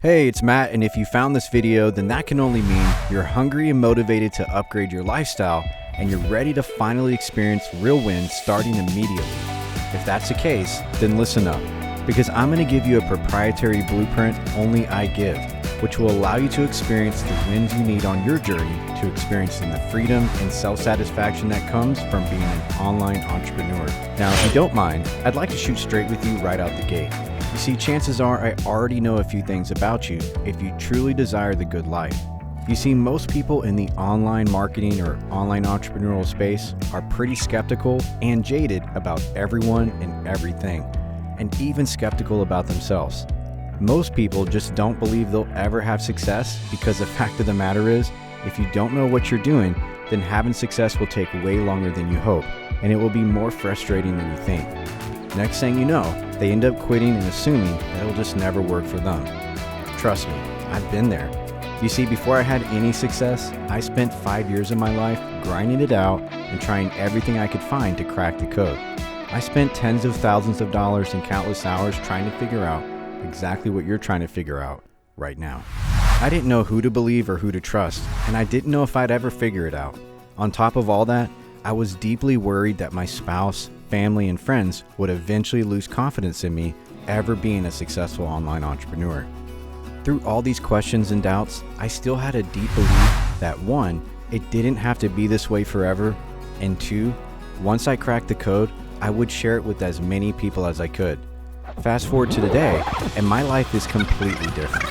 Hey, it's Matt, and if you found this video, then that can only mean you're hungry and motivated to upgrade your lifestyle, and you're ready to finally experience real wins starting immediately. If that's the case, then listen up, because I'm going to give you a proprietary blueprint only I give, which will allow you to experience the wins you need on your journey to experiencing the freedom and self-satisfaction that comes from being an online entrepreneur. Now, if you don't mind, I'd like to shoot straight with you right out the gate. You see, chances are I already know a few things about you if you truly desire the good life. You see, most people in the online marketing or online entrepreneurial space are pretty skeptical and jaded about everyone and everything, and even skeptical about themselves. Most people just don't believe they'll ever have success because the fact of the matter is, if you don't know what you're doing, then having success will take way longer than you hope, and it will be more frustrating than you think. Next thing you know, they end up quitting and assuming that it'll just never work for them. Trust me, I've been there. You see, before I had any success, I spent 5 years of my life grinding it out and trying everything I could find to crack the code. I spent tens of thousands of dollars and countless hours trying to figure out exactly what you're trying to figure out right now. I didn't know who to believe or who to trust, and I didn't know if I'd ever figure it out. On top of all that, I was deeply worried that my spouse, family, and friends would eventually lose confidence in me ever being a successful online entrepreneur. Through all these questions and doubts, I still had a deep belief that 1, it didn't have to be this way forever, and 2, once I cracked the code, I would share it with as many people as I could. Fast forward to today, and my life is completely different.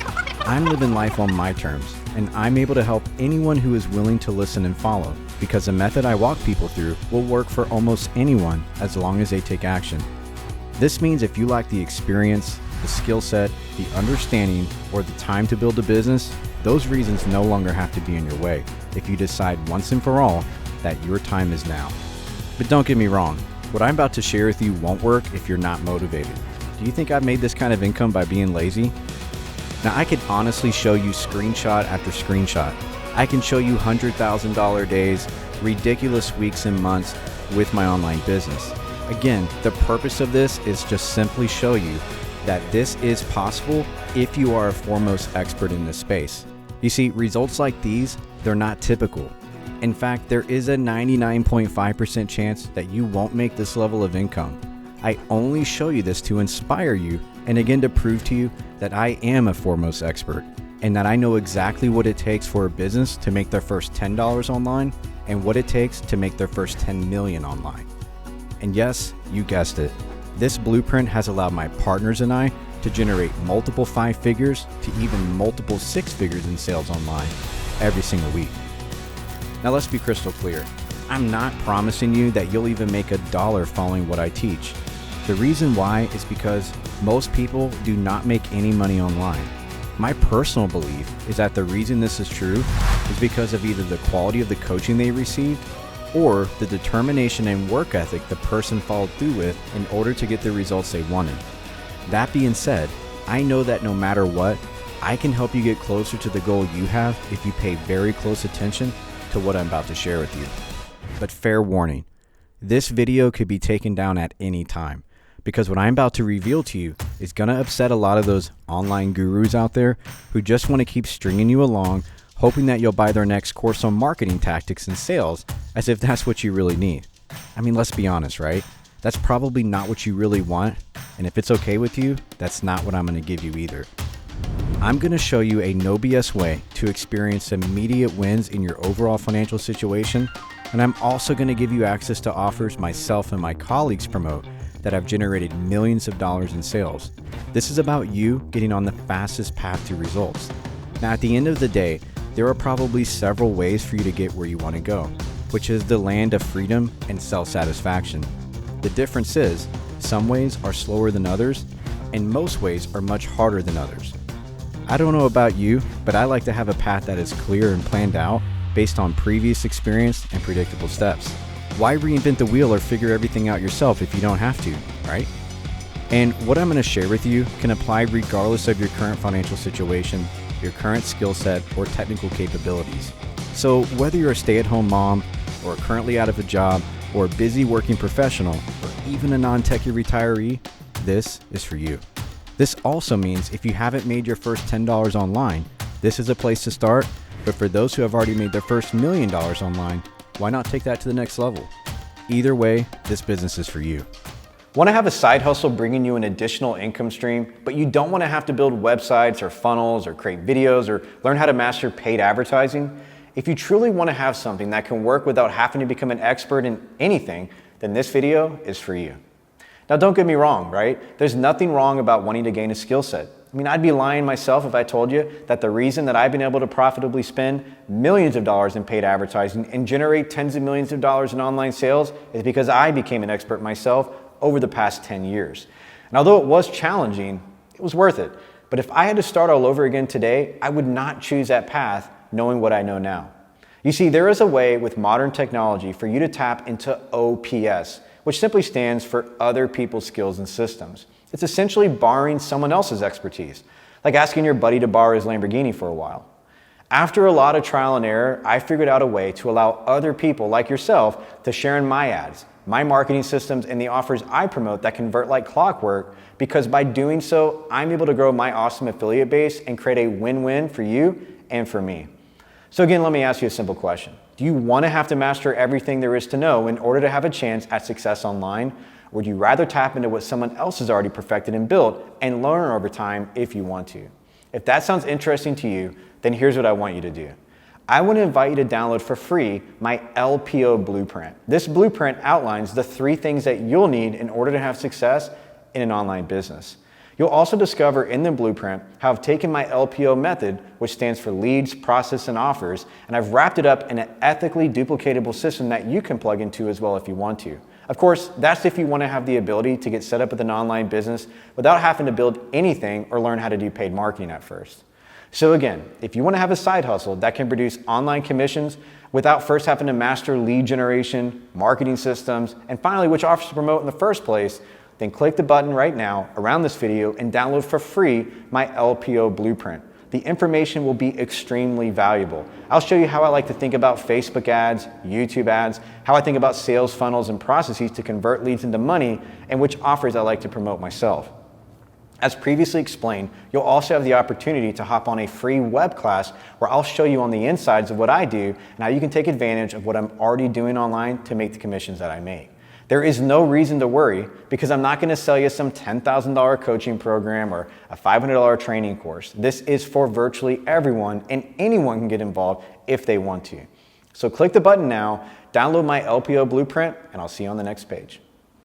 I'm living life on my terms, and I'm able to help anyone who is willing to listen and follow, because the method I walk people through will work for almost anyone as long as they take action. This means if you lack the experience, the skill set, the understanding, or the time to build a business, those reasons no longer have to be in your way if you decide once and for all that your time is now. But don't get me wrong, what I'm about to share with you won't work if you're not motivated. Do you think I've made this kind of income by being lazy? Now, I could honestly show you screenshot after screenshot. I can show you $100,000 days, ridiculous weeks and months with my online business. Again, the purpose of this is just simply show you that this is possible if you are a foremost expert in this space. You see, results like these, they're not typical. In fact, there is a 99.5% chance that you won't make this level of income. I only show you this to inspire you and again to prove to you that I am a foremost expert and that I know exactly what it takes for a business to make their first $10 online and what it takes to make their first 10 million online. And yes, you guessed it, this blueprint has allowed my partners and I to generate multiple 5 figures to even multiple 6 figures in sales online every single week. Now let's be crystal clear. I'm not promising you that you'll even make $1 following what I teach. The reason why is because most people do not make any money online. My personal belief is that the reason this is true is because of either the quality of the coaching they received or the determination and work ethic the person followed through with in order to get the results they wanted. That being said, I know that no matter what, I can help you get closer to the goal you have if you pay very close attention to what I'm about to share with you. But fair warning, this video could be taken down at any time, because what I'm about to reveal to you is going to upset a lot of those online gurus out there who just want to keep stringing you along, hoping that you'll buy their next course on marketing tactics and sales as if that's what you really need. I mean, let's be honest, right? That's probably not what you really want, and if it's okay with you, that's not what I'm going to give you either. I'm going to show you a no BS way to experience immediate wins in your overall financial situation, and I'm also going to give you access to offers myself and my colleagues promote that have generated millions of dollars in sales. This is about you getting on the fastest path to results. Now, at the end of the day, there are probably several ways for you to get where you want to go, which is the land of freedom and self-satisfaction. The difference is, some ways are slower than others, and most ways are much harder than others. I don't know about you, but I like to have a path that is clear and planned out based on previous experience and predictable steps. Why reinvent the wheel or figure everything out yourself if you don't have to, right? And what I'm going to share with you can apply regardless of your current financial situation, your current skill set, or technical capabilities. So whether you're a stay-at-home mom, or currently out of a job, or a busy working professional, or even a non-techie retiree, this is for you. This also means if you haven't made your first $10 online, this is a place to start, but for those who have already made their first $1 million online, why not take that to the next level? Either way, this business is for you. Want to have a side hustle bringing you an additional income stream, but you don't want to have to build websites or funnels or create videos or learn how to master paid advertising? If you truly want to have something that can work without having to become an expert in anything, then this video is for you. Now, don't get me wrong, right? There's nothing wrong about wanting to gain a skill set. I mean, I'd be lying myself if I told you that the reason that I've been able to profitably spend millions of dollars in paid advertising and generate tens of millions of dollars in online sales is because I became an expert myself over the past 10 years. And although it was challenging, it was worth it. But if I had to start all over again today, I would not choose that path knowing what I know now. You see, there is a way with modern technology for you to tap into OPS, which simply stands for other people's skills and systems. It's essentially borrowing someone else's expertise, like asking your buddy to borrow his Lamborghini for a while. After a lot of trial and error, I figured out a way to allow other people like yourself to share in my ads, my marketing systems, and the offers I promote that convert like clockwork, because by doing so, I'm able to grow my awesome affiliate base and create a win-win for you and for me. So again, let me ask you a simple question. Do you want to have to master everything there is to know in order to have a chance at success online? Or would you rather tap into what someone else has already perfected and built and learn over time if you want to? If that sounds interesting to you, then here's what I want you to do. I want to invite you to download for free my LPO blueprint. This blueprint outlines the 3 things that you'll need in order to have success in an online business. You'll also discover in the blueprint how I've taken my LPO method, which stands for leads, process, and offers, and I've wrapped it up in an ethically duplicatable system that you can plug into as well if you want to. Of course, that's if you want to have the ability to get set up with an online business without having to build anything or learn how to do paid marketing at first. So again, if you want to have a side hustle that can produce online commissions without first having to master lead generation, marketing systems, and finally which offers to promote in the first place, then click the button right now around this video and download for free my LPO blueprint. The information will be extremely valuable. I'll show you how I like to think about Facebook ads, YouTube ads, how I think about sales funnels and processes to convert leads into money, and which offers I like to promote myself. As previously explained, you'll also have the opportunity to hop on a free web class where I'll show you on the insides of what I do and how you can take advantage of what I'm already doing online to make the commissions that I make. There is no reason to worry because I'm not going to sell you some $10,000 coaching program or a $500 training course. This is for virtually everyone, and anyone can get involved if they want to. So click the button now, download my LPO blueprint, and I'll see you on the next page.